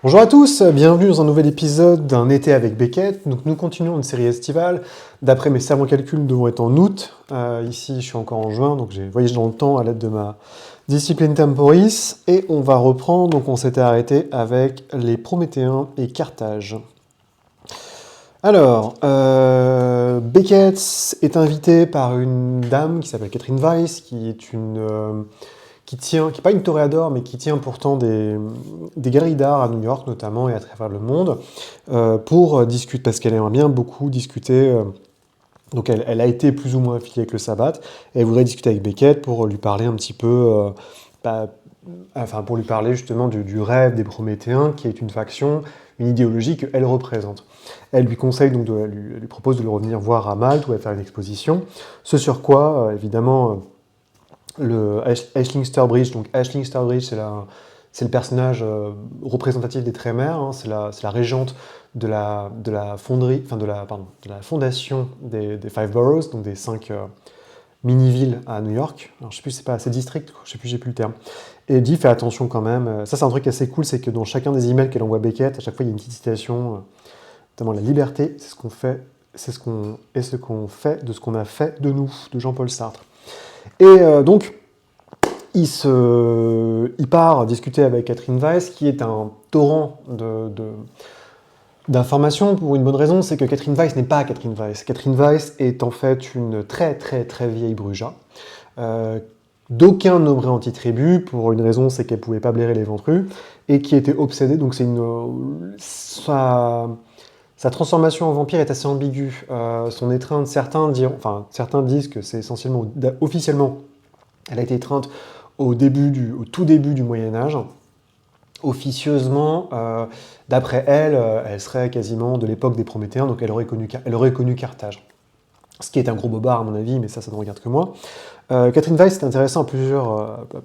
Bonjour à tous, bienvenue dans un nouvel épisode d'un été avec Beckett. Donc nous continuons une série estivale. D'après mes savants calculs, nous devons être en août. Ici, je suis encore en juin, donc j'ai voyagé dans le temps à l'aide de ma discipline temporis. Et on va reprendre, donc on s'était arrêté avec les Prométhéens et Carthage. Alors, Beckett est invité par une dame qui s'appelle Catherine Weiss, qui est qui n'est pas une toréador, mais qui tient pourtant des galeries d'art à New York notamment et à travers le monde, pour discuter, parce qu'elle aimerait bien beaucoup discuter. Donc elle a été plus ou moins affiliée avec le sabbat, et elle voudrait discuter avec Beckett pour lui parler un petit peu, bah, enfin pour lui parler justement du rêve des Prométhéens, qui est une faction, une idéologie qu'elle représente. Elle lui conseille donc, elle lui propose de le revenir voir à Malte, où elle va faire une exposition, ce sur quoi, évidemment, le Aisling Sturbridge. Donc Aisling Sturbridge, c'est le personnage représentatif des Trémères, hein, c'est la régente de la fonderie, enfin de la fondation des Five Boroughs, donc des 5 mini-villes à New York. Alors je sais plus, c'est pas assez district, je sais plus, j'ai plus le terme. Et elle dit, fais attention quand même. Ça, c'est un truc assez cool, c'est que dans chacun des emails qu'elle envoie Beckett, à chaque fois, il y a une petite citation, notamment la liberté, c'est ce qu'on fait, c'est ce qu'on fait de ce qu'on a fait de nous, de Jean-Paul Sartre. Et donc, il part discuter avec Catherine Weiss, qui est un torrent d'informations pour une bonne raison, c'est que Catherine Weiss n'est pas Catherine Weiss. Catherine Weiss est en fait une très très très vieille Bruja, d'aucun nombré anti-tribu, pour une raison, c'est qu'elle ne pouvait pas blairer les ventrus, et qui était obsédée, donc sa transformation en vampire est assez ambiguë. Son étreinte, certains disent que c'est essentiellement, officiellement, elle a été étreinte au tout début du Moyen-Âge. Officieusement, d'après elle, elle serait quasiment de l'époque des Prométhéens, donc elle aurait connu Carthage. Ce qui est un gros bobard à mon avis, mais ça ne regarde que moi. Catherine Weiss, c'est intéressant à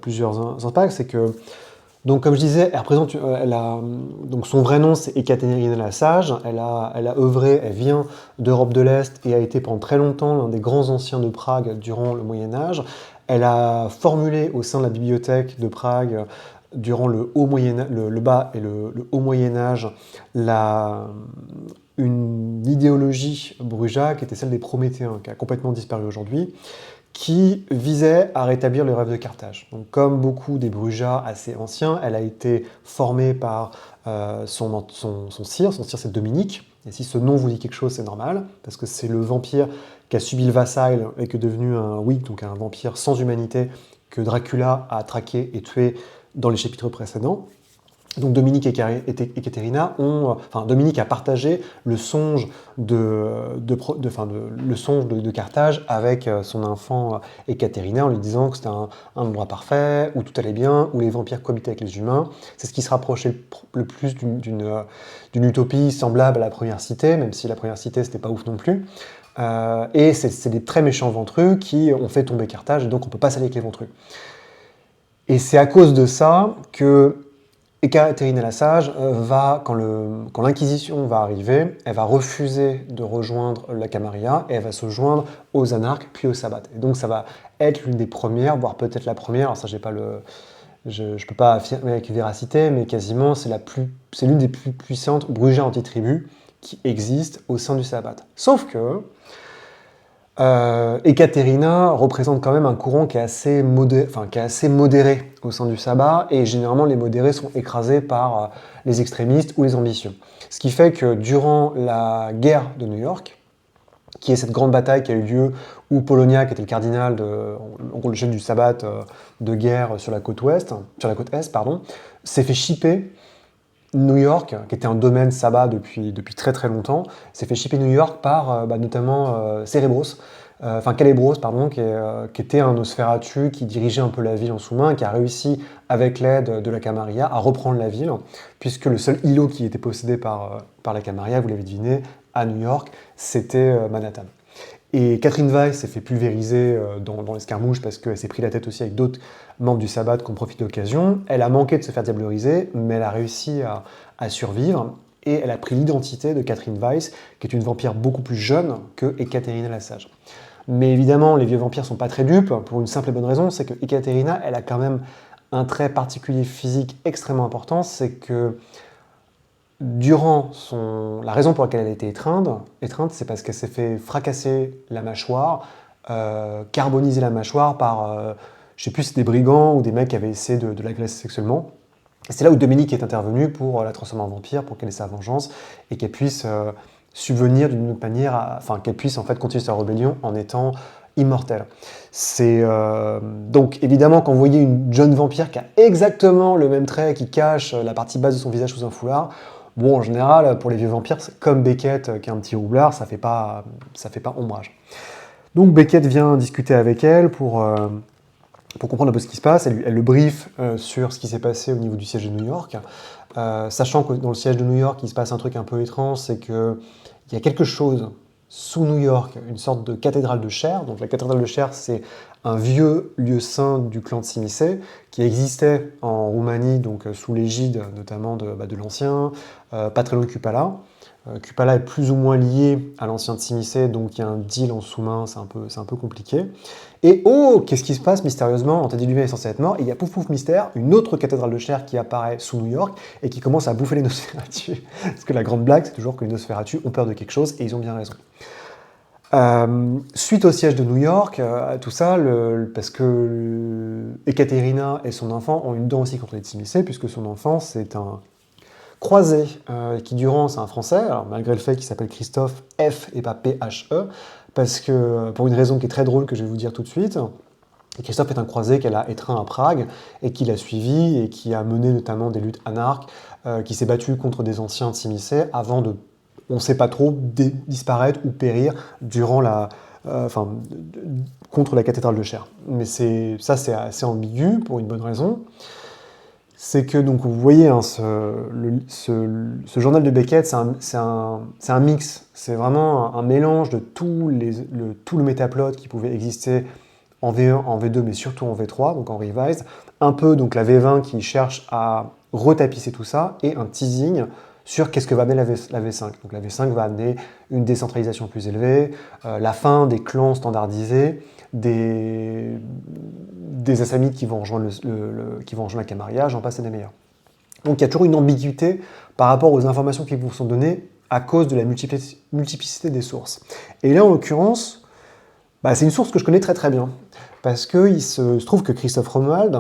plusieurs impacts, c'est que, donc comme je disais, elle représente, donc son vrai nom c'est Ekaterina la Sage, elle a œuvré, elle vient d'Europe de l'Est et a été pendant très longtemps l'un des grands anciens de Prague durant le Moyen-Âge. Elle a formulé au sein de la bibliothèque de Prague durant le bas et le haut Moyen-Âge une idéologie bruja qui était celle des Prométhéens, qui a complètement disparu aujourd'hui, qui visait à rétablir le rêve de Carthage. Donc, comme beaucoup des Brujas assez anciens, elle a été formée par son sire c'est Dominique. Et si ce nom vous dit quelque chose, c'est normal, parce que c'est le vampire qui a subi le vassal et qui est devenu un Wicca, donc un vampire sans humanité, que Dracula a traqué et tué dans les chapitres précédents. Donc Dominique et Caterina Dominique a partagé le songe de Carthage avec son enfant Ekaterina en lui disant que c'était un endroit parfait, où tout allait bien, où les vampires cohabitaient avec les humains. C'est ce qui se rapprochait le plus d'une utopie semblable à la première cité, même si la première cité c'était pas ouf non plus. Et c'est des très méchants ventrus qui ont fait tomber Carthage, et donc on peut pas s'allier avec les ventrus. Et c'est à cause de ça que Ekaterina la Sage quand l'Inquisition va arriver, elle va refuser de rejoindre la Camarilla et elle va se joindre aux anarques puis aux sabbats. Et donc ça va être l'une des premières, voire peut-être la première, alors ça je peux pas affirmer avec véracité, mais quasiment c'est l'une des plus puissantes Brujas anti-tribus qui existent au sein du sabbat. Sauf que Ekaterina représente quand même un courant qui est assez modéré au sein du sabbat, et généralement les modérés sont écrasés par les extrémistes ou les ambitieux. Ce qui fait que durant la guerre de New York, qui est cette grande bataille qui a eu lieu où Polonia, qui était le cardinal en gros le chef du sabbat de guerre sur la côte est, s'est fait shipper New York, qui était un domaine sabbat depuis très très longtemps, s'est fait shipper New York par notamment Calébros, pardon, qui était un Nosferatu qui dirigeait un peu la ville en sous-main, qui a réussi, avec l'aide de la Camarilla, à reprendre la ville, puisque le seul îlot qui était possédé par la Camarilla, vous l'avez deviné, à New York, c'était Manhattan. Et Catherine Weiss s'est fait pulvériser dans l'escarmouche parce qu'elle s'est pris la tête aussi avec d'autres membres du sabbat qui ont profité de l'occasion. Elle a manqué de se faire diableriser, mais elle a réussi à survivre. Et elle a pris l'identité de Catherine Weiss, qui est une vampire beaucoup plus jeune que Ekaterina la Sage. Mais évidemment, les vieux vampires ne sont pas très dupes, pour une simple et bonne raison, c'est que Ekaterina, elle a quand même un trait particulier physique extrêmement important, c'est que la raison pour laquelle elle a été étreinte, c'est parce qu'elle s'est fait fracasser la mâchoire, carboniser la mâchoire par, je sais plus si c'était des brigands ou des mecs qui avaient essayé de l'agresser sexuellement. Et c'est là où Dominique est intervenu pour la transformer en vampire, pour qu'elle ait sa vengeance, et qu'elle puisse subvenir d'une autre manière, enfin qu'elle puisse en fait continuer sa rébellion en étant immortelle. Donc évidemment quand vous voyez une jeune vampire qui a exactement le même trait, qui cache la partie basse de son visage sous un foulard, bon en général pour les vieux vampires, comme Beckett qui a un petit roublard, ça fait pas ombrage. Donc Beckett vient discuter avec elle pour comprendre un peu ce qui se passe. Elle le brief sur ce qui s'est passé au niveau du siège de New York, sachant que dans le siège de New York, il se passe un truc un peu étrange, c'est qu'il y a quelque chose sous New York, une sorte de cathédrale de Cher. Donc la cathédrale de Cher, c'est un vieux lieu saint du clan de Simisé qui existait en Roumanie, donc sous l'égide notamment de l'ancien Patrello Cupala. Cupala est plus ou moins lié à l'ancien de Simisé, donc il y a un deal en sous-main, c'est un peu compliqué. Et oh, qu'est-ce qui se passe mystérieusement? Antediluvian est censé être mort, et il y a pouf pouf mystère, une autre cathédrale de chair qui apparaît sous New York et qui commence à bouffer les Nosferatu. Parce que la grande blague, c'est toujours que les Nosferatu ont peur de quelque chose, et ils ont bien raison. Suite au siège de New York, tout ça, parce que Ekaterina et son enfant ont une dent aussi contre les Simisé, puisque son enfant, c'est un croisé, qui durant, c'est un Français, alors malgré le fait qu'il s'appelle Christophe F et pas P-H-E, parce que, pour une raison qui est très drôle que je vais vous dire tout de suite, Christophe est un croisé qu'elle a étreint à Prague et qui l'a suivi et qui a mené notamment des luttes anarches, qui s'est battu contre des anciens de Simisé avant de, on ne sait pas trop, disparaître ou périr durant contre la cathédrale de Cher. Mais ça c'est assez ambigu pour une bonne raison. C'est que, donc, vous voyez, hein, ce journal de Beckett, c'est un mix. C'est vraiment un mélange de tout le métaplot qui pouvait exister en V1, en V2, mais surtout en V3, donc en Revised. Un peu, donc, la V20 qui cherche à retapisser tout ça, et un teasing sur qu'est-ce que va amener la V5. Donc la V5 va amener une décentralisation plus élevée, la fin des clans standardisés, des Assamites qui vont rejoindre la Camarilla, j'en passe et des meilleurs. Donc il y a toujours une ambiguïté par rapport aux informations qui vous sont données à cause de la multiplicité des sources. Et là, en l'occurrence, c'est une source que je connais très très bien, parce qu'il se trouve que Christophe Romuald,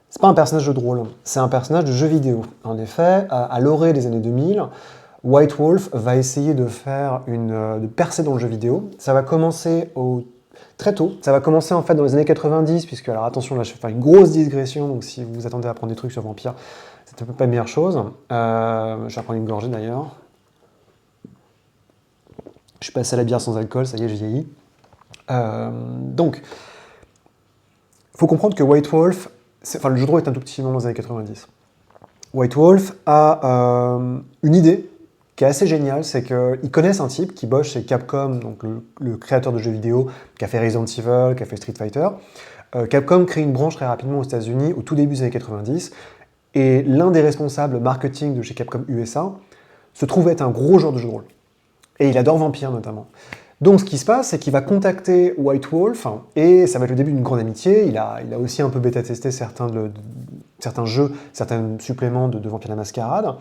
c'est pas un personnage de drôle, c'est un personnage de jeu vidéo. En effet, à l'orée des années 2000, White Wolf va essayer de percer dans le jeu vidéo. Ça va commencer très tôt. Ça va commencer en fait dans les années 90, puisque, alors attention, là je vais faire une grosse digression, donc si vous vous attendez à apprendre des trucs sur Vampire, c'est peut-être pas la meilleure chose. Je vais prendre une gorgée d'ailleurs. Je suis passé à la bière sans alcool, ça y est, j'ai vieilli. Donc, il faut comprendre que White Wolf, le jeu de rôle est un tout petit moment dans les années 90. White Wolf a une idée qui est assez géniale, c'est qu'ils connaissent un type qui bosse chez Capcom, donc le créateur de jeux vidéo, qui a fait Resident Evil, qui a fait Street Fighter. Capcom crée une branche très rapidement aux États-Unis au tout début des années 90, et l'un des responsables marketing de chez Capcom USA se trouve être un gros joueur de jeux de rôle. Et il adore Vampire notamment. Donc ce qui se passe, c'est qu'il va contacter White Wolf, et ça va être le début d'une grande amitié. Il a aussi un peu bêta-testé certains jeux, certains suppléments de Vampire la Mascarade.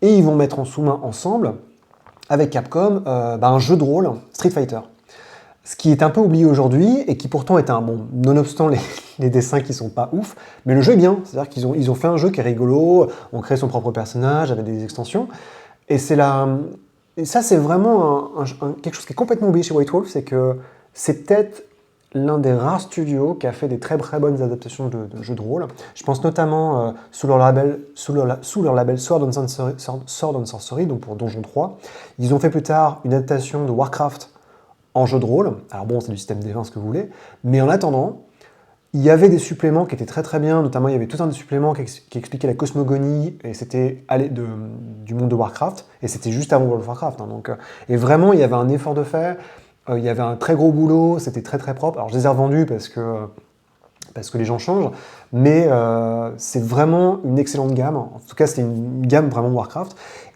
Et ils vont mettre en sous-main ensemble, avec Capcom, un jeu de rôle, Street Fighter. Ce qui est un peu oublié aujourd'hui, et qui pourtant est nonobstant les dessins qui sont pas ouf, mais le jeu est bien. C'est-à-dire qu'ils ont fait un jeu qui est rigolo, on crée son propre personnage avec des extensions. Et ça, c'est vraiment quelque chose qui est complètement oublié chez White Wolf, c'est que c'est peut-être l'un des rares studios qui a fait des très très bonnes adaptations de jeux de rôle. Je pense notamment sous leur label Sword and Sorcery, donc pour Donjon 3. Ils ont fait plus tard une adaptation de Warcraft en jeu de rôle. Alors bon, c'est du système D20, ce que vous voulez. Mais en attendant, il y avait des suppléments qui étaient très très bien, notamment il y avait tout un supplément qui expliquait la cosmogonie, et c'était du monde de Warcraft, et c'était juste avant World of Warcraft. Et vraiment, il y avait un effort de fait, il y avait un très gros boulot, c'était très très propre. Alors je les ai revendus parce que les gens changent, mais c'est vraiment une excellente gamme. En tout cas, c'était une gamme vraiment Warcraft,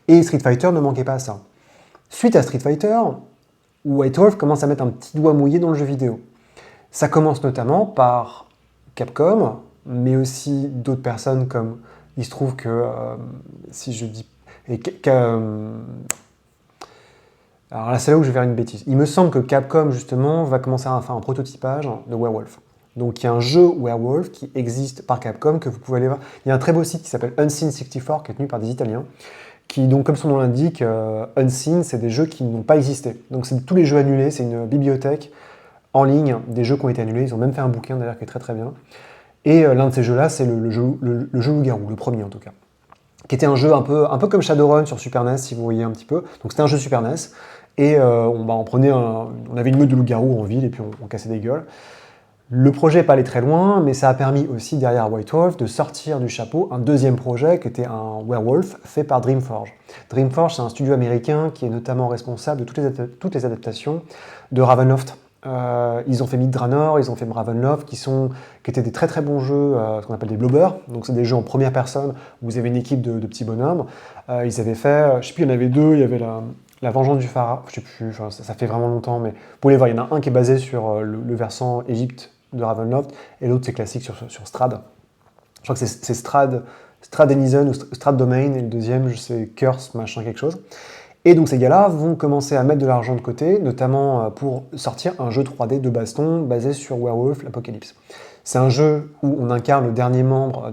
et Street Fighter ne manquait pas à ça. Suite à Street Fighter, White Wolf commence à mettre un petit doigt mouillé dans le jeu vidéo. Ça commence notamment par Capcom, mais aussi d'autres personnes comme Il se trouve que, si je dis... alors là, c'est là où je vais faire une bêtise. Il me semble que Capcom, justement, va commencer à faire un prototypage de Werewolf. Donc il y a un jeu Werewolf qui existe par Capcom que vous pouvez aller voir. Il y a un très beau site qui s'appelle Unseen64 qui est tenu par des Italiens. Qui, donc, comme son nom l'indique, Unseen, c'est des jeux qui n'ont pas existé. Donc c'est tous les jeux annulés, c'est une bibliothèque en ligne des jeux qui ont été annulés. Ils ont même fait un bouquin d'ailleurs qui est très très bien. Et l'un de ces jeux-là, c'est le jeu Loup-Garou, le premier en tout cas. Qui était un jeu un peu comme Shadowrun sur Super NES, si vous voyez un petit peu. Donc c'était un jeu Super NES. Et on avait une meute de loups-garous en ville et puis on cassait des gueules. Le projet n'est pas allé très loin, mais ça a permis aussi, derrière White Wolf, de sortir du chapeau un deuxième projet qui était un Werewolf fait par Dreamforge. Dreamforge, c'est un studio américain qui est notamment responsable de toutes les adaptations de Ravenloft. Ils ont fait Myth Drannor, ils ont fait Ravenloft, qui étaient des très très bons jeux, ce qu'on appelle des blobbers. Donc c'est des jeux en première personne où vous avez une équipe de petits bonhommes. Ils avaient fait, je sais plus, il y en avait deux, il y avait la Vengeance du Pharaon, je sais plus, enfin, ça fait vraiment longtemps, mais vous pouvez voir, il y en a un qui est basé sur le versant Égypte de Ravenloft, et l'autre c'est classique sur Strad. Je crois que c'est Strad Denizen ou Strad Domain, et le deuxième, je sais, Curse, machin, quelque chose. Et donc ces gars-là vont commencer à mettre de l'argent de côté, notamment pour sortir un jeu 3D de baston basé sur Werewolf l'Apocalypse. C'est un jeu où on incarne le dernier membre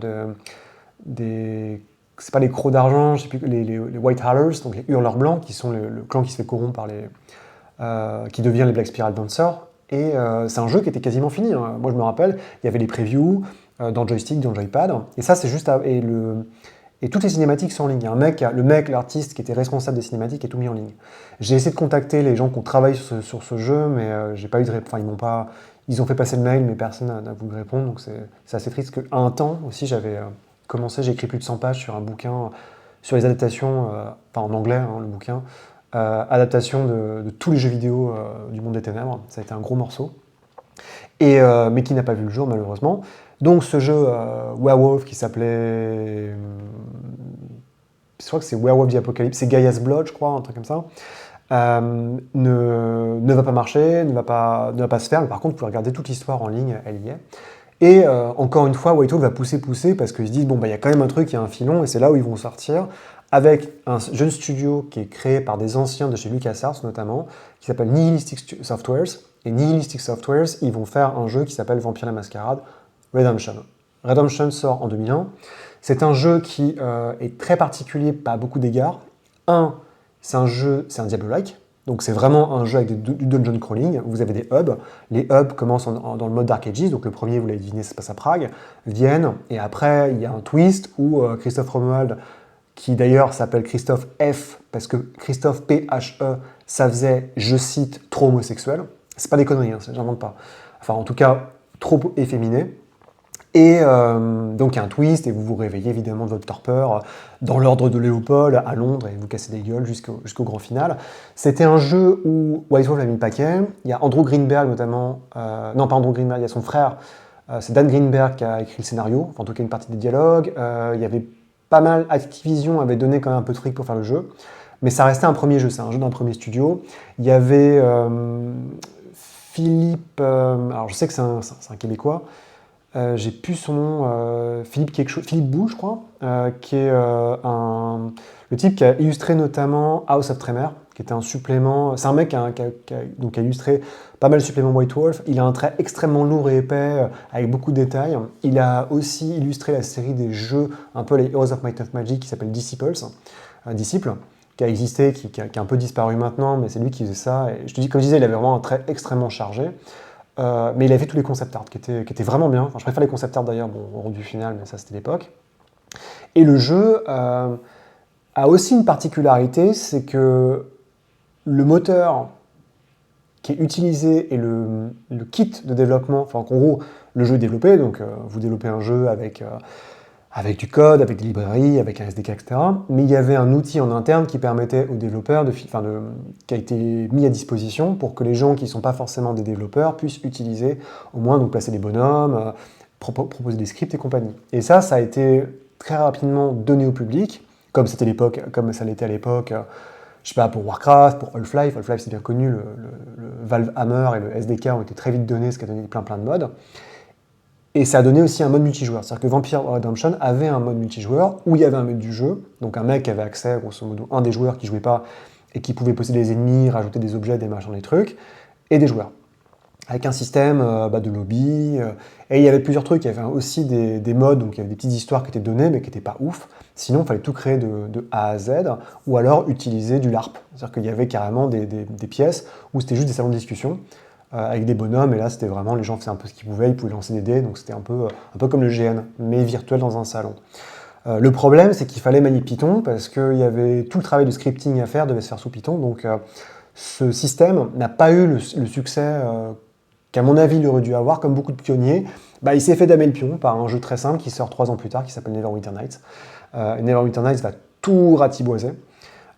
c'est pas les crocs d'argent, je sais plus, les White Howlers, donc les hurleurs blancs, qui sont le clan qui se fait corrompre qui devient les Black Spiral Dancers. Et c'est un jeu qui était quasiment fini. Hein. Moi, je me rappelle, il y avait les previews dans Joystick, dans Joypad. Et ça, c'est juste... Et toutes les cinématiques sont en ligne. L'artiste qui était responsable des cinématiques est tout mis en ligne. J'ai essayé de contacter les gens qui ont travaillé sur ce jeu, mais j'ai pas eu de réponse. Enfin, ils ont fait passer le mail, mais personne n'a voulu répondre. Donc c'est assez triste. Qu'à un temps aussi, j'avais j'ai écrit plus de 100 pages sur un bouquin sur les adaptations, en anglais, hein, le bouquin, adaptation de tous les jeux vidéo du monde des ténèbres. Ça a été un gros morceau, mais qui n'a pas vu le jour malheureusement. Donc ce jeu Werewolf qui s'appelait... je crois que c'est Werewolf the Apocalypse, c'est Gaia's Blood, je crois, un truc comme ça. Ne va pas marcher, ne va pas se faire, mais par contre, vous pouvez regarder toute l'histoire en ligne, elle y est. Et encore une fois, White Wolf va pousser parce qu'ils se disent, bon, il y a quand même un truc, il y a un filon, et c'est là où ils vont sortir, avec un jeune studio qui est créé par des anciens de chez LucasArts notamment, qui s'appelle Nihilistic Softwares. Et Nihilistic Softwares, ils vont faire un jeu qui s'appelle Vampire la Mascarade Redemption. Redemption sort en 2001. C'est un jeu qui est très particulier, pas à beaucoup d'égards. C'est un Diablo-like. Donc c'est vraiment un jeu avec du dungeon crawling. Vous avez des hubs. Les hubs commencent dans le mode Dark Ages. Donc le premier, vous l'avez deviné, ça se passe à Prague, Vienne. Et après, il y a un twist où Christophe Romuald, qui d'ailleurs s'appelle Christophe F, parce que Christophe P-H-E, ça faisait, je cite, trop homosexuel. C'est pas des conneries, hein, j'invente pas. Enfin, en tout cas, trop efféminé. Et donc il y a un twist, et vous vous réveillez évidemment de votre torpeur dans l'ordre de Léopold à Londres, et vous cassez des gueules jusqu'au grand final. C'était un jeu où White Wolf a mis le paquet. Il y a Andrew Greenberg notamment, non pas Andrew Greenberg, il y a son frère, c'est Dan Greenberg qui a écrit le scénario, enfin en tout cas une partie des dialogues. Il y avait pas mal, Activision avait donné quand même un peu de fric pour faire le jeu, mais ça restait un premier jeu, c'est un jeu d'un premier studio. Il y avait Philippe, alors je sais que c'est un Québécois, j'ai plus son nom, Philippe Bou, je crois, qui est le type qui a illustré notamment House of Tremere, qui était un supplément. C'est un mec qui a illustré pas mal de suppléments White Wolf. Il a un trait extrêmement lourd et épais, avec beaucoup de détails. Il a aussi illustré la série des jeux, un peu les Heroes of Might and Magic, qui s'appelle Disciples, qui a existé, qui a un peu disparu maintenant, mais c'est lui qui faisait ça. Et comme je disais, il avait vraiment un trait extrêmement chargé. Mais il a fait tous les concept art qui étaient vraiment bien. Enfin, je préfère les concept art d'ailleurs, au rendu final, mais ça c'était l'époque. Et le jeu a aussi une particularité, c'est que le moteur qui est utilisé et le kit de développement, enfin en gros, le jeu est développé, donc vous développez un jeu avec du code, avec des librairies, avec un SDK, etc. Mais il y avait un outil en interne qui permettait aux développeurs, qui a été mis à disposition pour que les gens qui ne sont pas forcément des développeurs puissent utiliser, au moins donc placer des bonhommes, proposer des scripts et compagnie. Et ça a été très rapidement donné au public, comme ça l'était à l'époque, je sais pas, pour Warcraft, pour Half-Life. Half-Life, c'est bien connu, le Valve Hammer et le SDK ont été très vite donnés, ce qui a donné plein de modes. Et ça a donné aussi un mode multijoueur. C'est-à-dire que Vampire Redemption avait un mode multijoueur où il y avait un mode du jeu, donc un mec avait accès, grosso modo, un des joueurs qui jouait pas et qui pouvait posséder des ennemis, rajouter des objets, des machins, des trucs, et des joueurs. Avec un système de lobby, et il y avait plusieurs trucs. Il y avait aussi des modes, donc il y avait des petites histoires qui étaient données, mais qui n'étaient pas ouf. Sinon, il fallait tout créer de A à Z, ou alors utiliser du LARP. C'est-à-dire qu'il y avait carrément des pièces où c'était juste des salons de discussion, avec des bonhommes, et là c'était vraiment, les gens faisaient un peu ce qu'ils pouvaient, ils pouvaient lancer des dés, donc c'était un peu comme le GN, mais virtuel dans un salon. Le problème, c'est qu'il fallait manier Python, parce qu'il y avait tout le travail de scripting à faire, devait se faire sous Python, donc ce système n'a pas eu le succès qu'à mon avis il aurait dû avoir, comme beaucoup de pionniers. Il s'est fait damer le pion par un jeu très simple qui sort 3 ans plus tard, qui s'appelle Neverwinter Nights. Neverwinter Nights va tout ratiboiser,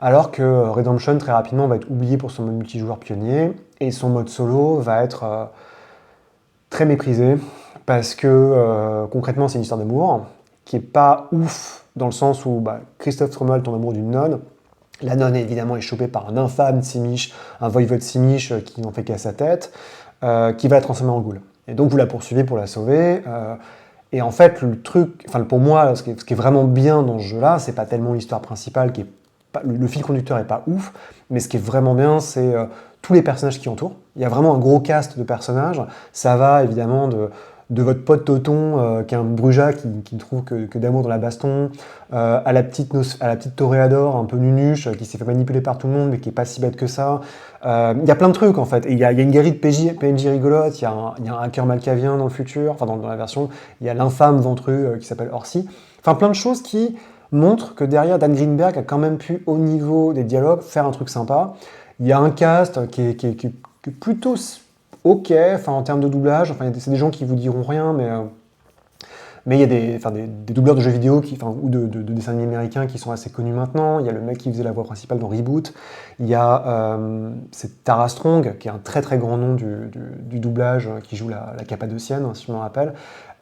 alors que Redemption, très rapidement, va être oublié pour son mode multijoueur pionnier, et son mode solo va être très méprisé, parce que concrètement, c'est une histoire d'amour, qui est pas ouf, dans le sens où Christophe Trumel tombe amoureux d'une nonne. La nonne, évidemment, est chopée par un infâme Simish, un voïvode Simish qui n'en fait qu'à sa tête, qui va la transformer en ghoul. Et donc vous la poursuivez pour la sauver. Et en fait, le truc, pour moi, ce qui est vraiment bien dans ce jeu-là, c'est pas tellement l'histoire principale, le fil conducteur est pas ouf, mais ce qui est vraiment bien, c'est tous les personnages qui entourent. Il y a vraiment un gros cast de personnages. Ça va évidemment de votre pote Toton, qui est un bruja qui ne trouve que d'amour dans la baston, à la petite toréador un peu nunuche, qui s'est fait manipuler par tout le monde, mais qui est pas si bête que ça. Il y a plein de trucs en fait. Et il y a une guérite PNJ rigolote, il y a un hacker malkavien dans le futur, enfin dans la version, il y a l'infâme ventru qui s'appelle Orsi. Enfin plein de choses qui montrent que derrière, Dan Greenberg a quand même pu, au niveau des dialogues, faire un truc sympa. Il y a un cast qui est plutôt ok, en termes de doublage, c'est des gens qui vous diront rien, mais il y a des doubleurs de jeux vidéo ou de dessins animés américains qui sont assez connus maintenant. Il y a le mec qui faisait la voix principale dans Reboot. Il y a c'est Tara Strong, qui est un très très grand nom du doublage, qui joue la Cappadocienne, si je me rappelle.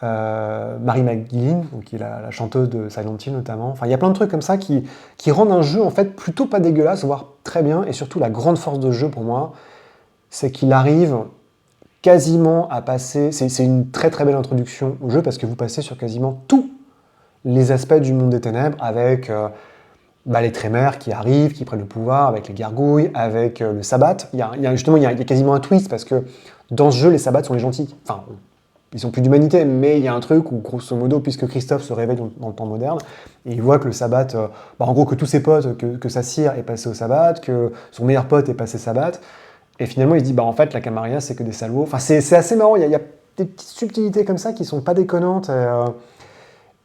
Mary McGuillen, qui est la chanteuse de Silent Hill notamment. Il y a plein de trucs comme ça qui rendent un jeu en fait plutôt pas dégueulasse, voire très bien. Et surtout, la grande force de ce jeu pour moi, c'est qu'il arrive quasiment à passer, c'est une très très belle introduction au jeu parce que vous passez sur quasiment tous les aspects du monde des ténèbres avec les Trémères qui arrivent, qui prennent le pouvoir, avec les gargouilles, avec le sabbat. Il y a quasiment un twist parce que dans ce jeu, les sabbats sont les gentils. Ils sont plus d'humanité, mais il y a un truc où, grosso modo, puisque Christophe se réveille dans le temps moderne, et il voit que le sabbat, en gros, que tous ses potes, que sa cire est passée au sabbat, que son meilleur pote est passé sabbat, et finalement, il se dit, en fait, la Camarilla, c'est que des salauds. C'est assez marrant, il y a des petites subtilités comme ça qui sont pas déconnantes.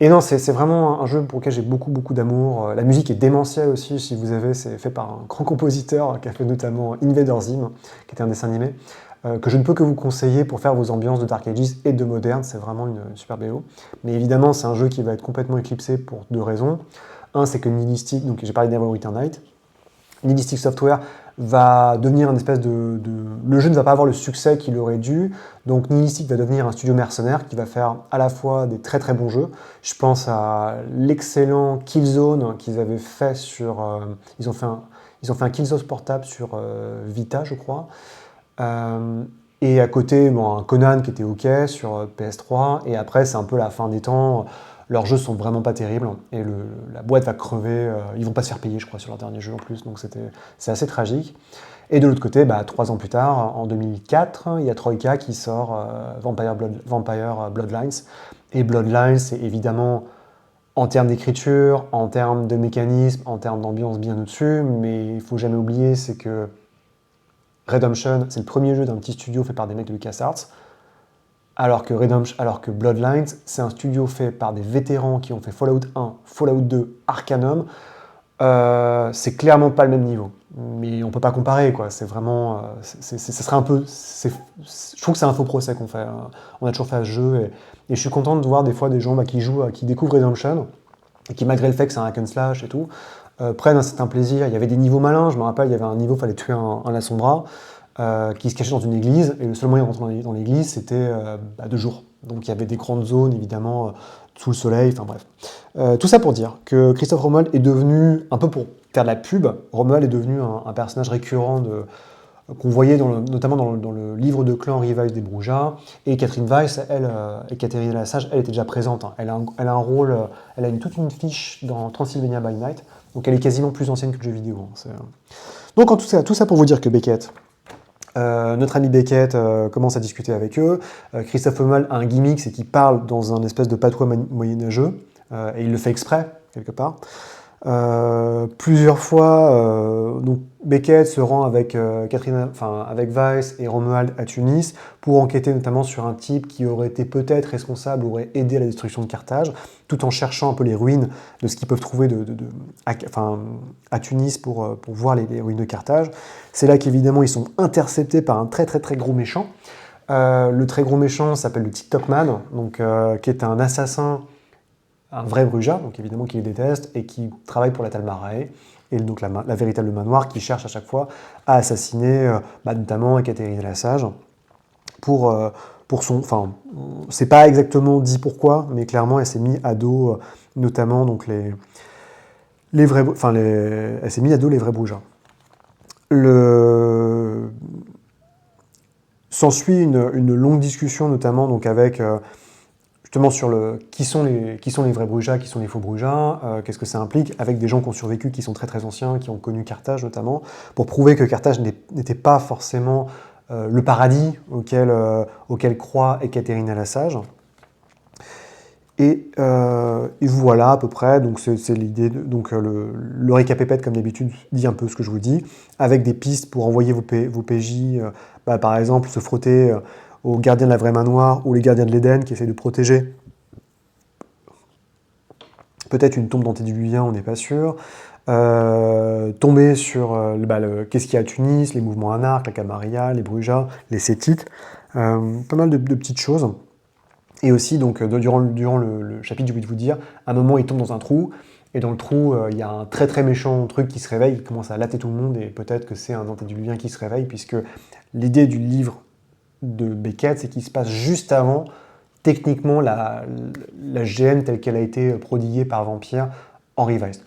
Et non, c'est vraiment un jeu pour lequel j'ai beaucoup, beaucoup d'amour. La musique est démentielle aussi, si vous avez, c'est fait par un grand compositeur qui a fait notamment Invader Zim, qui était un dessin animé, que je ne peux que vous conseiller pour faire vos ambiances de Dark Ages et de moderne. C'est vraiment une super BO. Mais évidemment, c'est un jeu qui va être complètement éclipsé pour 2 raisons. Un, c'est que Nihilistic, donc j'ai parlé d'Neverwinter Nights, Nihilistic Software va devenir un espèce Le jeu ne va pas avoir le succès qu'il aurait dû, donc Nihilistic va devenir un studio mercenaire qui va faire à la fois des très très bons jeux. Je pense à l'excellent Killzone qu'ils avaient fait sur... ils ont fait un Killzone portable sur Vita, je crois. Et à côté, un Conan qui était ok sur PS3, et après c'est un peu la fin des temps. Leurs jeux sont vraiment pas terribles, et la boîte va crever, ils vont pas se faire payer je crois sur leur dernier jeu en plus, donc c'est assez tragique. Et de l'autre côté, 3 ans plus tard, en 2004, il y a Troika qui sort Vampire Bloodlines, et Bloodlines c'est évidemment en termes d'écriture, en termes de mécanisme, en termes d'ambiance bien au-dessus, mais il faut jamais oublier, c'est que Redemption, c'est le premier jeu d'un petit studio fait par des mecs de LucasArts, alors que Bloodlines, c'est un studio fait par des vétérans qui ont fait Fallout 1, Fallout 2, Arcanum. C'est clairement pas le même niveau. Mais on peut pas comparer, quoi. C'est vraiment... ça serait un peu... Je trouve que c'est un faux procès qu'on fait. On a toujours fait à ce jeu. Et je suis content de voir des fois des gens qui découvrent Redemption, et qui, malgré le fait que c'est un hack and slash et tout, prennent un certain plaisir. Il y avait des niveaux malins. Je me rappelle, il y avait un niveau, il fallait tuer un Assombra, qui se cachait dans une église, et le seul moyen de rentrer dans l'église, c'était de jour. Donc il y avait des grandes zones, évidemment, sous le soleil, enfin bref. Tout ça pour dire que Christophe Romuald est devenu, un peu pour faire de la pub, Romuald est devenu un personnage récurrent qu'on voyait notamment dans le livre de clan Rivals des Broujas. Et Catherine Weiss, elle, et Catherine Lassage, elle était déjà présente. Hein. Elle a un rôle, elle a toute une fiche dans Transylvania by Night, donc elle est quasiment plus ancienne que le jeu vidéo. Hein. Donc en tout ça pour vous dire que Beckett, notre ami Beckett commence à discuter avec eux. Christophe Homel a un gimmick, c'est qu'il parle dans un espèce de patois moyenâgeux, et il le fait exprès, quelque part. Plusieurs fois, donc Beckett se rend avec avec Weiss et Romuald à Tunis pour enquêter notamment sur un type qui aurait été peut-être responsable, aurait aidé à la destruction de Carthage, tout en cherchant un peu les ruines de ce qu'ils peuvent trouver à Tunis pour voir les ruines de Carthage. C'est là qu'évidemment ils sont interceptés par un très très très gros méchant. Le très gros méchant s'appelle le TikTok Man, donc, qui est un assassin, un vrai Bruja, donc évidemment qui les déteste, et qui travaille pour la Talmarae, et donc la véritable manoir qui cherche à chaque fois à assassiner notamment Ekaterina Lassage pour son... Enfin, c'est pas exactement dit pourquoi, mais clairement elle s'est mise à dos notamment donc les vrais... Enfin, elle s'est mise à dos les vrais Brujas. S'ensuit une longue discussion notamment donc avec... justement sur qui sont les vrais Brujas, qui sont les faux Brujas, qu'est-ce que ça implique, avec des gens qui ont survécu, qui sont très très anciens, qui ont connu Carthage notamment, pour prouver que Carthage n'était pas forcément le paradis auquel croit Ekaterina Lassage. Et voilà à peu près, donc c'est l'idée, donc le récapépète comme d'habitude dit un peu ce que je vous dis, avec des pistes pour envoyer vos PJ, par exemple se frotter aux gardiens de la vraie main noire ou les gardiens de l'Éden qui essaient de protéger peut-être une tombe d'antédiluviens, on n'est pas sûr. Tomber sur qu'est-ce qu'il y a à Tunis, les mouvements anarches, la Camarilla, les Brujas, les Sétites, pas mal de petites choses. Et aussi, donc, durant le chapitre, j'ai oublié de vous dire, à un moment, il tombe dans un trou, et dans le trou, il y a un très très méchant truc qui se réveille, il commence à latter tout le monde, et peut-être que c'est un antédiluvien qui se réveille, puisque l'idée du livre de Beckett, c'est qu'il se passe juste avant, techniquement, la GN telle qu'elle a été prodiguée par Vampire en Revised.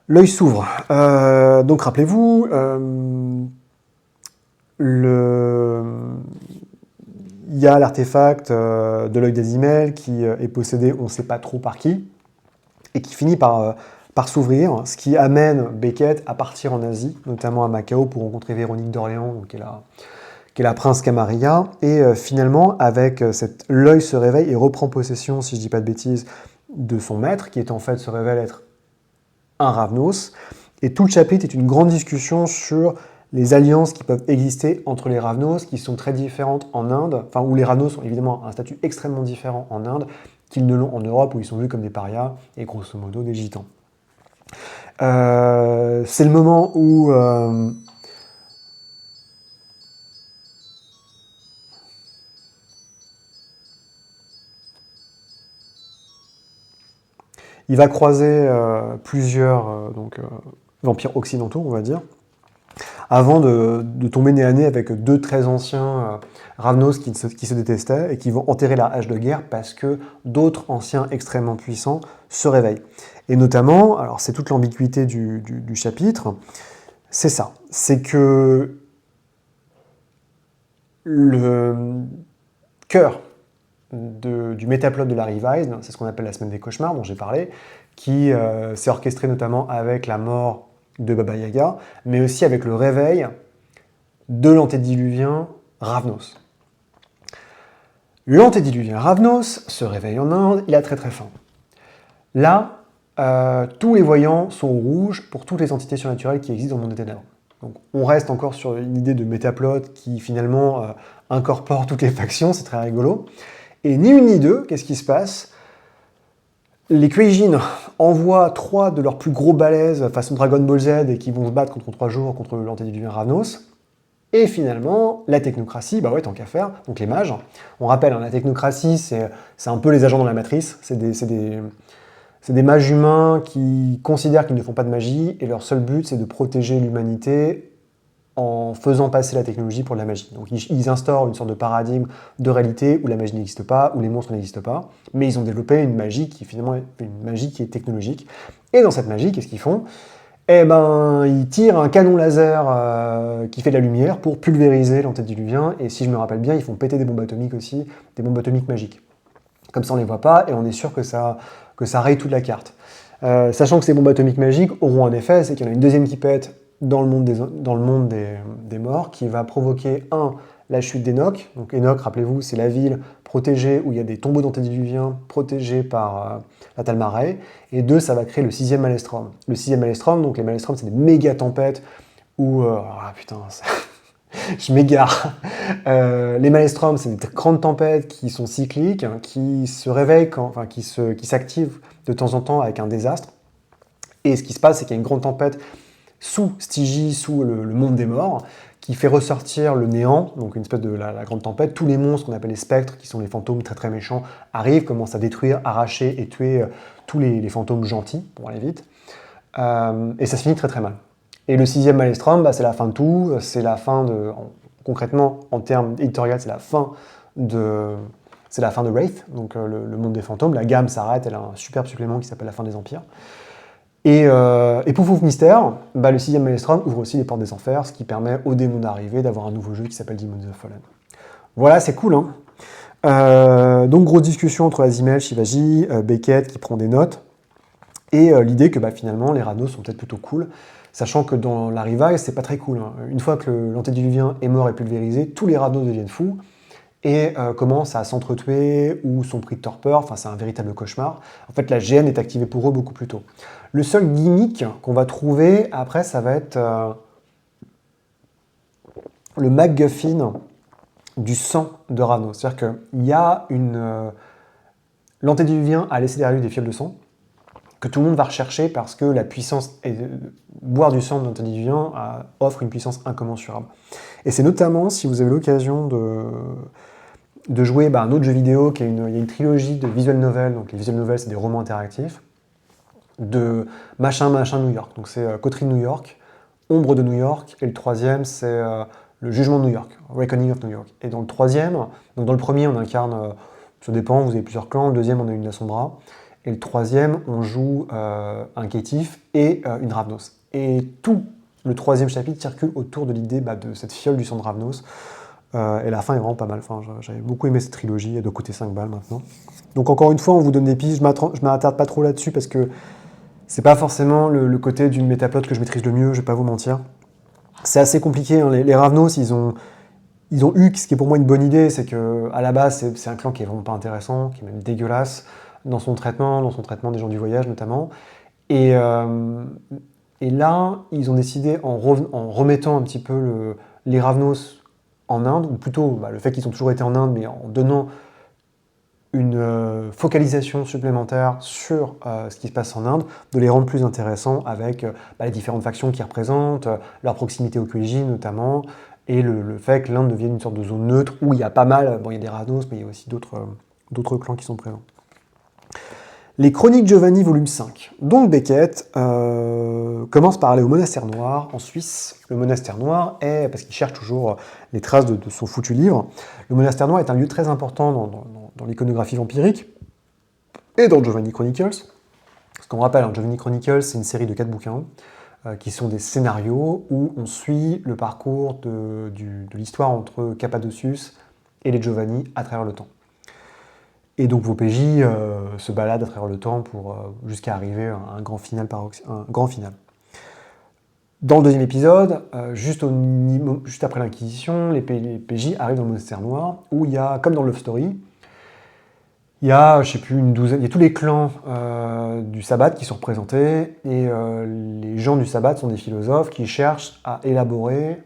L'œil s'ouvre. Donc rappelez-vous, il y a l'artefact de l'œil d'Azimel qui est possédé, on ne sait pas trop par qui, et qui finit par s'ouvrir, ce qui amène Beckett à partir en Asie, notamment à Macao, pour rencontrer Véronique d'Orléans, qui est la prince Camarilla, et finalement, avec l'œil se réveille et reprend possession, si je ne dis pas de bêtises, de son maître, qui se révèle être un Ravnos, et tout le chapitre est une grande discussion sur les alliances qui peuvent exister entre les Ravnos, qui sont très différentes en Inde, où les Ravnos ont évidemment un statut extrêmement différent en Inde qu'ils ne l'ont en Europe, où ils sont vus comme des parias et grosso modo des gitans. C'est le moment où il va croiser plusieurs vampires occidentaux, on va dire, avant de tomber nez à nez avec deux très anciens Ravnos qui se détestaient et qui vont enterrer la hache de guerre parce que d'autres anciens extrêmement puissants se réveillent. Et notamment, alors c'est toute l'ambiguïté du chapitre, c'est ça, c'est que le cœur du métaplot de la Revised, c'est ce qu'on appelle la semaine des cauchemars dont j'ai parlé, qui s'est orchestré notamment avec la mort de Baba Yaga, mais aussi avec le réveil de l'antédiluvien Ravnos. L'antédiluvien Ravnos se réveille en Inde, il a très très faim. Là, tous les voyants sont au rouge pour toutes les entités surnaturelles qui existent dans le monde des ténèbres. Donc on reste encore sur une idée de métaplot qui finalement incorpore toutes les factions, c'est très rigolo. Et ni une ni deux, qu'est-ce qui se passe? Les Kuei-jin envoient 3 de leurs plus gros balaises façon Dragon Ball Z et qui vont se battre contre 3 jours contre l'antédiluvien Ravnos. Et finalement, la technocratie, tant qu'à faire, donc les mages. On rappelle, la technocratie, c'est un peu les agents dans la matrice. C'est des mages humains qui considèrent qu'ils ne font pas de magie et leur seul but, c'est de protéger l'humanité en faisant passer la technologie pour de la magie. Donc ils instaurent une sorte de paradigme de réalité où la magie n'existe pas, où les monstres n'existent pas, mais ils ont développé une magie qui finalement est une magie qui est technologique. Et dans cette magie, qu'est-ce qu'ils font? eh ben, il tire un canon laser qui fait de la lumière pour pulvériser l'antédiluvien, et si je me rappelle bien, ils font péter des bombes atomiques aussi, des bombes atomiques magiques. Comme ça, on les voit pas, et on est sûr que ça raye toute la carte. Sachant que ces bombes atomiques magiques auront un effet, c'est qu'il y en a une deuxième qui pète dans le monde des morts, qui va provoquer, la chute d'Enoch. Donc Enoch, rappelez-vous, c'est la ville protégée où il y a des tombeaux d'antédiluviens protégés par la Talmarae. Et 2, ça va créer le 6e Maelstrom. Le 6e Maelstrom, donc les Maelstroms, c'est des méga tempêtes où... putain, je m'égare. Les Maelstroms, c'est des grandes tempêtes qui sont cycliques, hein, qui se réveillent, qui s'activent de temps en temps avec un désastre. Et ce qui se passe, c'est qu'il y a une grande tempête sous Stygie, sous le monde des morts, qui fait ressortir le néant, donc une espèce de la grande tempête. Tous les monstres qu'on appelle les spectres, qui sont les fantômes très très méchants, arrivent, commencent à détruire, arracher et tuer tous les fantômes gentils, pour aller vite. Et ça se finit très très mal. Et le 6e Maelstrom, c'est la fin de tout, c'est la fin de... concrètement, en termes éditorial, c'est la fin de Wraith, donc le monde des fantômes. La gamme s'arrête, elle a un superbe supplément qui s'appelle La fin des empires. Et pouf pouf mystère, le 6e Maelstrom ouvre aussi les portes des enfers, ce qui permet aux démons d'arriver, d'avoir un nouveau jeu qui s'appelle Demons of Fallen. Voilà, c'est cool, hein. Donc grosse discussion entre Azimuth, Shivaji, Beckett qui prend des notes, et l'idée que finalement les Ranos sont peut-être plutôt cool, sachant que dans la Revive, c'est pas très cool, hein. Une fois que l'antédiluvien est mort et pulvérisé, tous les Ranos deviennent fous, et commencent à s'entretuer ou sont pris de torpeur, enfin c'est un véritable cauchemar. En fait, la GN est activée pour eux beaucoup plus tôt. Le seul gimmick qu'on va trouver, après, ça va être le MacGuffin du sang de Rano. C'est-à-dire qu'il y a l'antédiluvien a laissé derrière lui des fioles de sang, que tout le monde va rechercher parce que la puissance, boire du sang de l'antédiluvien offre une puissance incommensurable. Et c'est notamment, si vous avez l'occasion de jouer un autre jeu vidéo, il y a une trilogie de visual novels, donc les visual novels c'est des romans interactifs, de machin New York. Donc c'est Coterie de New York, Ombre de New York, et le troisième c'est le Jugement de New York, Reckoning of New York. Et dans le troisième, donc dans le premier on incarne, ça dépend, vous avez plusieurs clans, le deuxième on a une La Sombra, et le troisième on joue un Kétif et une Ravnos. Et tout le troisième chapitre circule autour de l'idée de cette fiole du sang de Ravnos. Et la fin est vraiment pas mal. Enfin, j'avais beaucoup aimé cette trilogie, elle doit coûter 5 balles maintenant. Donc encore une fois, on vous donne des pistes, je m'attarde pas trop là-dessus parce que c'est pas forcément le côté d'une métaplot que je maîtrise le mieux, je vais pas vous mentir. C'est assez compliqué, hein. Les Ravnos, ils ont eu, ce qui est pour moi une bonne idée, c'est que à la base, c'est un clan qui est vraiment pas intéressant, qui est même dégueulasse dans son traitement des gens du voyage notamment. Et là, ils ont décidé, en remettant un petit peu les Ravnos en Inde, ou plutôt le fait qu'ils ont toujours été en Inde, mais en donnant une focalisation supplémentaire sur ce qui se passe en Inde, de les rendre plus intéressants avec les différentes factions qu'ils représentent, leur proximité au QIJ notamment, et le fait que l'Inde devienne une sorte de zone neutre où il y a pas mal, il y a des Ravnos, mais il y a aussi d'autres clans qui sont présents. Les Chroniques Giovanni, volume 5. Donc Beckett commence par aller au Monastère Noir, en Suisse. Le Monastère Noir est, parce qu'il cherche toujours les traces de son foutu livre, le Monastère Noir est un lieu très important dans l'iconographie vampirique et dans Giovanni Chronicles. Ce qu'on rappelle, Giovanni Chronicles, c'est une série de 4 bouquins qui sont des scénarios où on suit le parcours de l'histoire entre Cappadocius et les Giovanni à travers le temps. Et donc vos PJ se baladent à travers le temps jusqu'à arriver à un grand final. Dans le deuxième épisode, juste après l'Inquisition, les PJ arrivent dans le Monastère Noir, où il y a, comme dans Love Story, il y a, je sais plus, une douzaine, il y a tous les clans du Sabbat qui sont représentés, et les gens du Sabbat sont des philosophes qui cherchent à élaborer,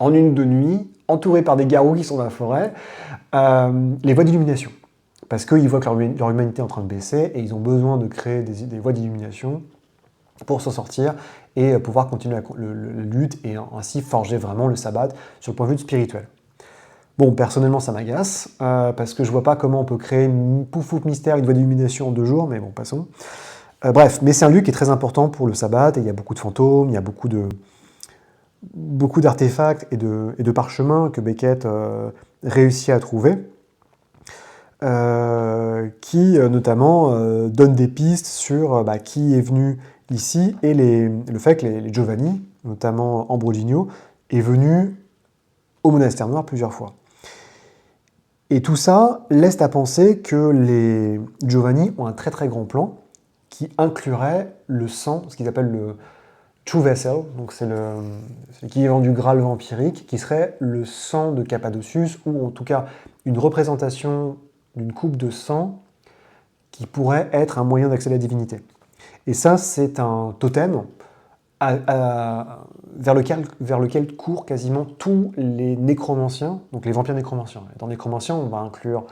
en une de nuit, entourés par des garous qui sont dans la forêt, les voies d'illumination. Parce qu'ils voient que leur humanité est en train de baisser et ils ont besoin de créer des voies d'illumination pour s'en sortir et pouvoir continuer la lutte et ainsi forger vraiment le sabbat sur le point de vue spirituel. Bon, personnellement, ça m'agace parce que je vois pas comment on peut créer une pouf mystère, une voie d'illumination en 2 jours, mais bon, passons. Bref, mais c'est un lieu qui est très important pour le sabbat et il y a beaucoup de fantômes, il y a beaucoup d'artefacts et de parchemins que Beckett réussit à trouver. Qui notamment donne des pistes sur qui est venu ici, et le fait que les Giovanni, notamment Ambrogino, est venu au monastère noir plusieurs fois. Et tout ça laisse à penser que les Giovanni ont un très très grand plan qui inclurait le sang, ce qu'ils appellent le True Vessel, donc c'est l'équivalent du Graal vampirique, qui serait le sang de Cappadocius, ou en tout cas une représentation d'une coupe de sang qui pourrait être un moyen d'accéder à la divinité. Et ça, c'est un totem vers lequel courent quasiment tous les nécromanciens, donc les vampires nécromanciens. Dans nécromanciens, on va inclure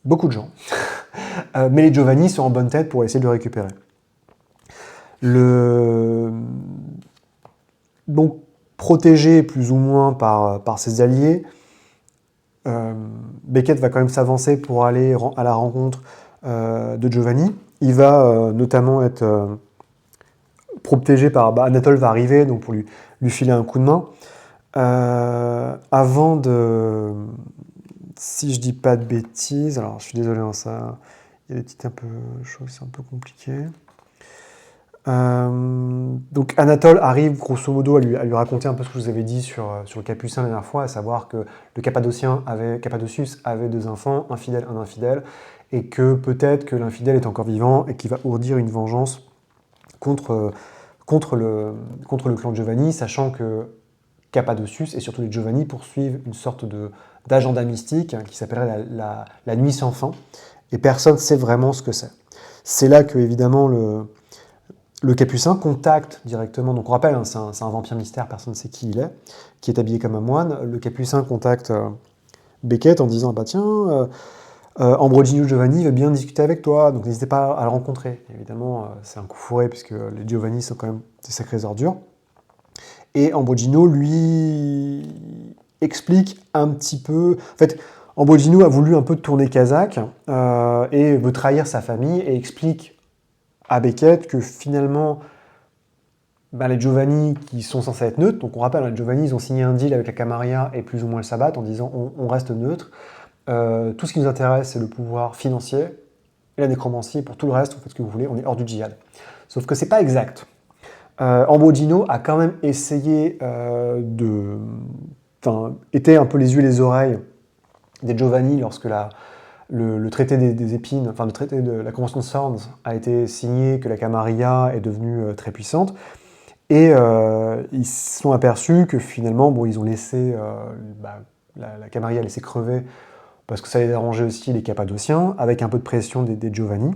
beaucoup de gens, mais les Giovanni sont en bonne tête pour essayer de le récupérer. Donc, protégé plus ou moins par ses alliés, Beckett va quand même s'avancer pour aller à la rencontre de Giovanni. Il va notamment être protégé par... Anatole va arriver donc pour lui filer un coup de main. Avant de... Si je dis pas de bêtises, alors je suis désolé, hein, ça, il y a des petites choses, c'est un peu compliqué. Donc Anatole arrive grosso modo à lui raconter un peu ce que je vous avais dit sur le Capucin la dernière fois, à savoir que le Cappadocius avait 2 enfants, un fidèle, un infidèle, et que peut-être que l'infidèle est encore vivant et qu'il va ourdir une vengeance contre le clan de Giovanni, sachant que Cappadocius et surtout les Giovanni poursuivent une sorte d'agenda mystique qui s'appellerait la nuit sans fin, et personne ne sait vraiment ce que c'est. C'est là que, évidemment, le Capucin contacte directement, donc on rappelle, hein, c'est un vampire mystère, personne ne sait qui il est, qui est habillé comme un moine. Le Capucin contacte Beckett en disant tiens, Ambrogino Giovanni veut bien discuter avec toi, donc n'hésitez pas à le rencontrer. Évidemment, c'est un coup fourré, puisque les Giovanni sont quand même des sacrées ordures. Et Ambrogino, lui, explique un petit peu... En fait, Ambrogino a voulu un peu tourner Kazakh et veut trahir sa famille et explique à Beckett que finalement, les Giovanni qui sont censés être neutres, donc on rappelle, les Giovanni, ils ont signé un deal avec la Camarilla et plus ou moins le Sabbat en disant on reste neutre. Tout ce qui nous intéresse, c'est le pouvoir financier et la nécromancie. Pour tout le reste, vous faites ce que vous voulez, on est hors du djihad. Sauf que c'est pas exact. Ambrogino a quand même essayé était un peu les yeux et les oreilles des Giovanni lorsque le traité des épines, le traité de la Convention de Sorns a été signé, que la Camarilla est devenue très puissante. Et ils se sont aperçus que finalement, ils ont laissé, la Camarilla a laissé crever parce que ça allait déranger aussi les Cappadociens, avec un peu de pression des Giovanni,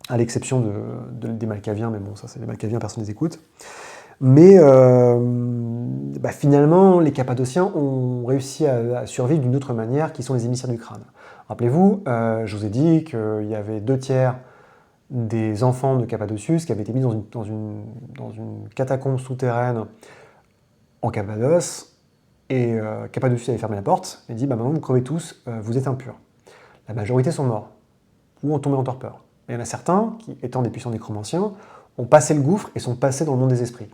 à l'exception des Malkaviens, mais bon, ça c'est les Malkaviens, personne ne les écoute. Mais finalement, les Cappadociens ont réussi à survivre d'une autre manière, qui sont les émissaires du crâne. Rappelez-vous, je vous ai dit qu'il y avait 2/3 des enfants de Cappadocius qui avaient été mis dans une catacombe souterraine en Cappadoce, et Cappadocius avait fermé la porte et dit maintenant vous crevez tous, vous êtes impurs. La majorité sont morts, ou ont tombé en torpeur. Mais il y en a certains qui, étant des puissants nécromanciens, ont passé le gouffre et sont passés dans le monde des esprits.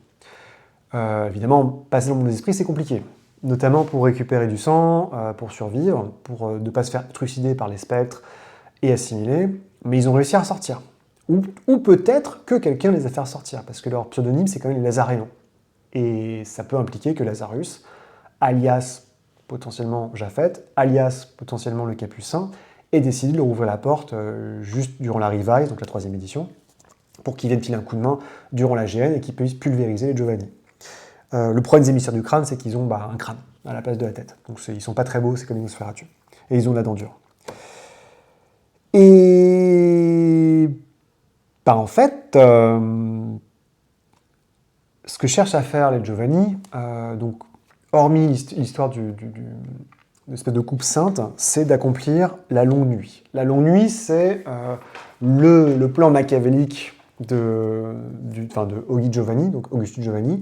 Évidemment, passer dans le monde des esprits, c'est compliqué, notamment pour récupérer du sang, pour survivre, pour ne pas se faire trucider par les spectres et assimiler, mais ils ont réussi à ressortir. Ou peut-être que quelqu'un les a fait ressortir, parce que leur pseudonyme, c'est quand même les Lazaréens. Et ça peut impliquer que Lazarus, alias potentiellement Japhet, alias potentiellement le Capucin, ait décidé de leur ouvrir la porte juste durant la Revise, donc la 3e édition, pour qu'ils viennent filer un coup de main durant la GN et qu'ils puissent pulvériser les Giovanni. Le problème des émissaires du crâne, c'est qu'ils ont un crâne à la place de la tête. Donc ils sont pas très beaux, c'est comme une Nosferatu. Et ils ont la dent dure. Et en fait, ce que cherchent à faire les Giovanni, donc hormis l'histoire d'une espèce de coupe sainte, c'est d'accomplir la longue nuit. La longue nuit, c'est le plan machiavélique de Oggi Giovanni, donc Augustus Giovanni.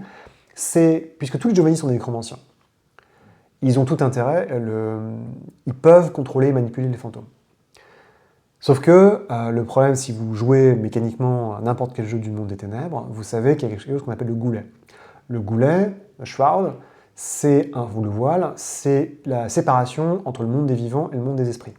Puisque tous les Giovanni sont des nécromanciens, ils ont tout intérêt, ils peuvent contrôler et manipuler les fantômes. Sauf que le problème, si vous jouez mécaniquement à n'importe quel jeu du monde des ténèbres, vous savez qu'il y a quelque chose qu'on appelle le goulet. Le goulet, le shroud, c'est le voile, c'est la séparation entre le monde des vivants et le monde des esprits.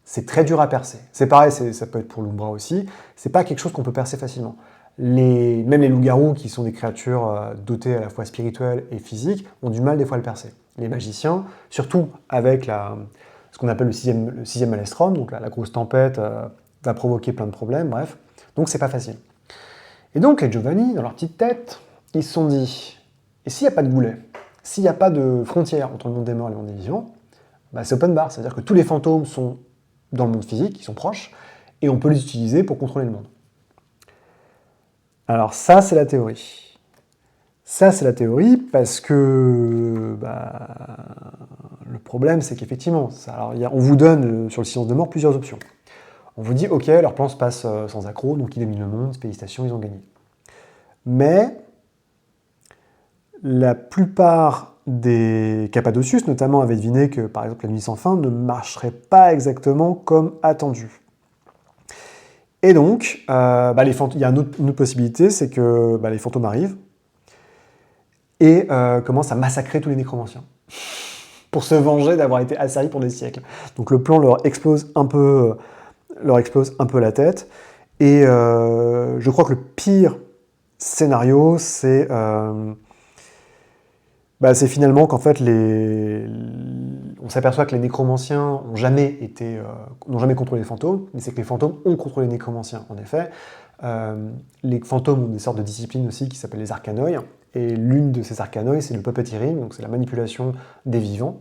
c'est très dur à percer. C'est pareil, ça peut être pour l'Umbra aussi, c'est pas quelque chose qu'on peut percer facilement. Même les loups-garous, qui sont des créatures dotées à la fois spirituelles et physiques, ont du mal des fois à le percer. Les magiciens, surtout avec ce qu'on appelle le sixième maelstrom, donc la grosse tempête va provoquer plein de problèmes, bref. Donc c'est pas facile. Et donc les Giovanni, dans leur petite tête, ils se sont dit, et s'il n'y a pas de goulet, s'il n'y a pas de frontière entre le monde des morts et le monde des vivants, bah, c'est open bar, c'est-à-dire que tous les fantômes sont dans le monde physique, ils sont proches, et on peut les utiliser pour contrôler le monde. Alors ça, c'est la théorie. Ça, c'est la théorie parce que le problème, c'est qu'effectivement, on vous donne sur le silence de mort plusieurs options. On vous dit, ok, leur plan se passe sans accroc, donc ils dominent le monde, félicitations, ils ont gagné. Mais la plupart des Cappadocius, notamment, avaient deviné que, par exemple, la nuit sans fin ne marcherait pas exactement comme attendu. Et donc, il y a une autre possibilité, c'est que les fantômes arrivent et commencent à massacrer tous les nécromanciens pour se venger d'avoir été asservis pour des siècles. Donc le plan leur explose un peu la tête. Et je crois que le pire scénario, c'est finalement qu'en fait, on s'aperçoit que les nécromanciens n'ont jamais contrôlé les fantômes, mais c'est que les fantômes ont contrôlé les nécromanciens. En effet, les fantômes ont des sortes de disciplines aussi qui s'appellent les arcanoi, et l'une de ces arcanoi, c'est le puppeteering, donc c'est la manipulation des vivants.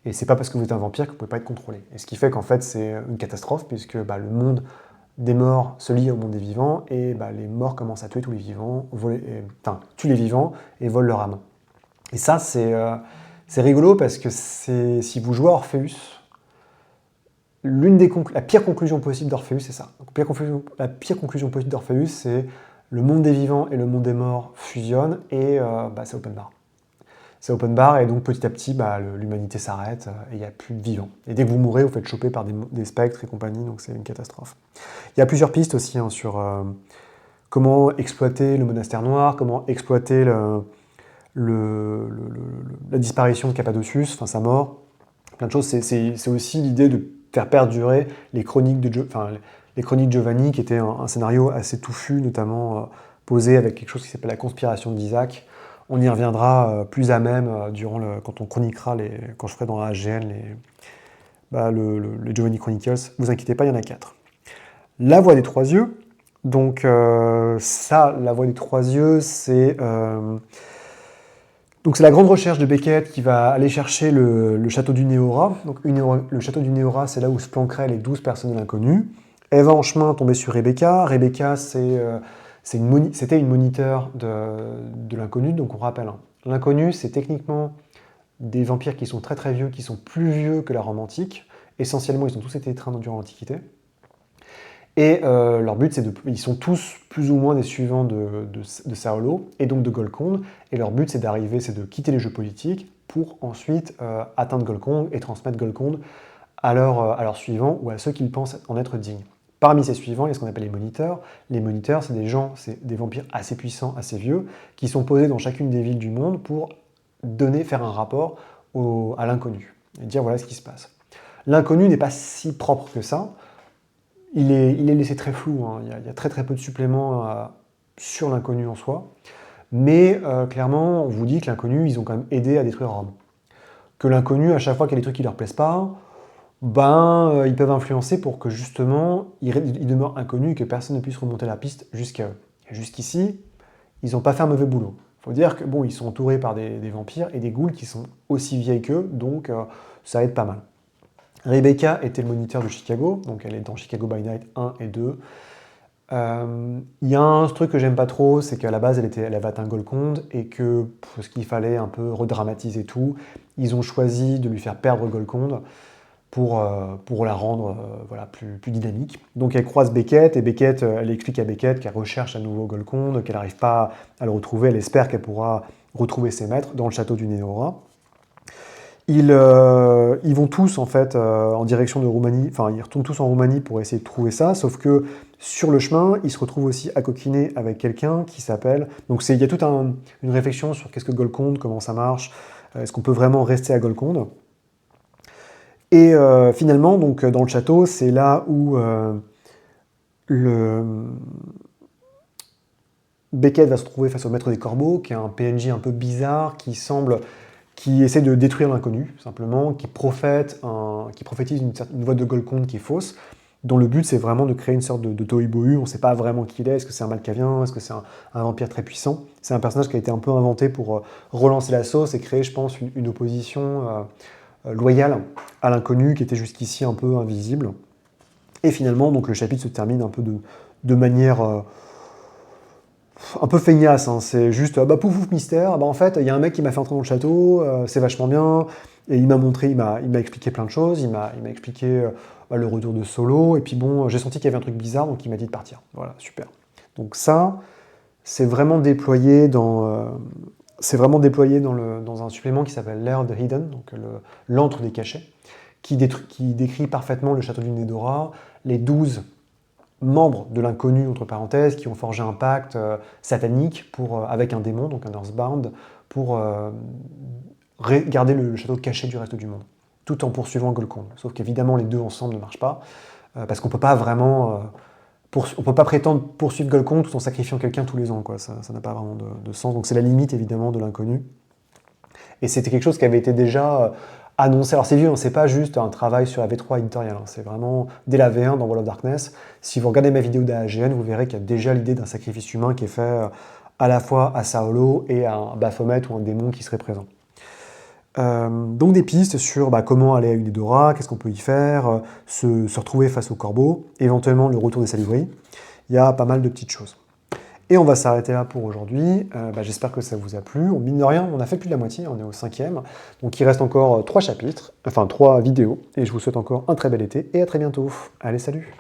Et c'est pas parce que vous êtes un vampire que vous pouvez pas être contrôlé. Et ce qui fait qu'en fait, c'est une catastrophe, puisque le monde des morts se lie au monde des vivants, et les morts commencent à tuer tous les vivants, tuent les vivants et volent leur âme. Et ça, c'est rigolo parce que si vous jouez à Orpheus, la pire conclusion possible d'Orpheus, c'est ça. Donc, la pire conclusion possible d'Orpheus, c'est le monde des vivants et le monde des morts fusionnent et c'est open bar. C'est open bar et donc petit à petit, l'humanité s'arrête et il n'y a plus de vivants. Et dès que vous mourrez, vous faites choper par des spectres et compagnie, donc c'est une catastrophe. Il y a plusieurs pistes aussi sur comment exploiter le monastère noir, comment exploiter la disparition de Cappadocius, sa mort, plein de choses. C'est aussi l'idée de faire perdurer les chroniques les chroniques Giovanni, qui était un scénario assez touffu, notamment posé avec quelque chose qui s'appelle la conspiration d'Isaac. On y reviendra plus à même quand on chroniquera, quand je ferai dans la HGN les Giovanni Chronicles. Vous inquiétez pas, il y en a 4. La voix des trois yeux. Donc la voix des trois yeux, c'est la grande recherche de Beckett qui va aller chercher le château du Néora. Donc le château du Néora, c'est là où se planqueraient les 12 personnes de l'inconnu. Elle va en chemin tomber sur Rebecca. Rebecca, c'était une moniteur de l'inconnu, donc on rappelle. L'inconnu, c'est techniquement des vampires qui sont très très vieux, qui sont plus vieux que la Rome antique. Essentiellement, ils ont tous été étreints durant l'Antiquité. Et leur but, ils sont tous plus ou moins des suivants de Saolo et donc de Golconde. Et leur but, c'est de quitter les jeux politiques pour ensuite atteindre Golconde et transmettre Golconde à leurs suivants ou à ceux qu'ils pensent en être dignes. Parmi ces suivants, il y a ce qu'on appelle les moniteurs. Les moniteurs, c'est des vampires assez puissants, assez vieux, qui sont posés dans chacune des villes du monde pour faire un rapport à l'inconnu et dire voilà ce qui se passe. L'inconnu n'est pas si propre que ça. Il est laissé très flou, il y a très très peu de suppléments sur l'inconnu en soi, mais clairement, on vous dit que l'inconnu, ils ont quand même aidé à détruire Rome. Que l'inconnu, à chaque fois qu'il y a des trucs qui leur plaisent pas, ils peuvent influencer pour que justement, ils demeurent inconnus et que personne ne puisse remonter la piste jusqu'à eux. Et jusqu'ici, ils n'ont pas fait un mauvais boulot. Il faut dire que ils sont entourés par des vampires et des ghouls qui sont aussi vieilles qu'eux, donc ça aide pas mal. Rebecca était le moniteur de Chicago, donc elle est dans Chicago by Night 1 et 2. Il y a un truc que j'aime pas trop, c'est qu'à la base elle avait atteint Golconde et que parce qu'il fallait un peu redramatiser tout, ils ont choisi de lui faire perdre Golconde pour la rendre plus dynamique. Donc elle croise Beckett et Beckett, elle explique à Beckett qu'elle recherche à nouveau Golconde, qu'elle n'arrive pas à le retrouver, elle espère qu'elle pourra retrouver ses maîtres dans le château du Néora. Ils vont tous en fait en direction de Roumanie, ils retournent tous en Roumanie pour essayer de trouver ça, sauf que sur le chemin, ils se retrouvent aussi à coquiner avec quelqu'un qui s'appelle... Donc il y a toute une réflexion sur qu'est-ce que Golconde, comment ça marche, est-ce qu'on peut vraiment rester à Golconde. Et finalement, donc, dans le château, c'est là où le... Beckett va se trouver face au maître des corbeaux, qui est un PNJ un peu bizarre, qui essaie de détruire l'inconnu, simplement, qui prophétise une voix de Golconde qui est fausse, dont le but c'est vraiment de créer une sorte de tohu-bohu. On ne sait pas vraiment qui il est, est-ce que c'est un Malkavien, est-ce que c'est un vampire très puissant. C'est un personnage qui a été un peu inventé pour relancer la sauce et créer, je pense, une opposition loyale à l'inconnu qui était jusqu'ici un peu invisible. Et finalement, donc, le chapitre se termine un peu de manière un peu feignasse, hein. C'est juste, bah pouf pouf mystère, bah en fait, il y a un mec qui m'a fait entrer dans le château, c'est vachement bien, et il m'a montré, il m'a expliqué plein de choses, il m'a expliqué bah, le retour de Solo, et puis bon, j'ai senti qu'il y avait un truc bizarre, donc il m'a dit de partir. Voilà, super. Donc ça, c'est vraiment déployé dans un supplément qui s'appelle l'Air of the Hidden, donc l'antre des cachets, qui décrit parfaitement le château du Nedora, les 12 membres de l'inconnu, entre parenthèses, qui ont forgé un pacte satanique avec un démon, donc un Earthbound, pour garder le château caché du reste du monde, tout en poursuivant Golconde. Sauf qu'évidemment, les deux ensemble ne marchent pas, parce qu'on peut pas vraiment... on peut pas prétendre poursuivre Golconde tout en sacrifiant quelqu'un tous les ans, quoi. Ça n'a pas vraiment de sens. Donc c'est la limite, évidemment, de l'inconnu. Et c'était quelque chose qui avait été déjà annoncé. Alors c'est vieux, hein, c'est pas juste un travail sur la V3 éditoriale, hein, c'est vraiment dès la V1 dans World of Darkness. Si vous regardez ma vidéo d'AGN, vous verrez qu'il y a déjà l'idée d'un sacrifice humain qui est fait à la fois à Saolo et à un Baphomet ou un démon qui serait présent. Donc des pistes sur comment aller à Unedora, qu'est-ce qu'on peut y faire, se retrouver face au corbeau, éventuellement le retour des Salivri. Il y a pas mal de petites choses. Et on va s'arrêter là pour aujourd'hui. J'espère que ça vous a plu. Mine de rien, on a fait plus de la moitié, on est au 5e. Donc il reste encore 3 chapitres, enfin 3 vidéos. Et je vous souhaite encore un très bel été et à très bientôt. Allez, salut!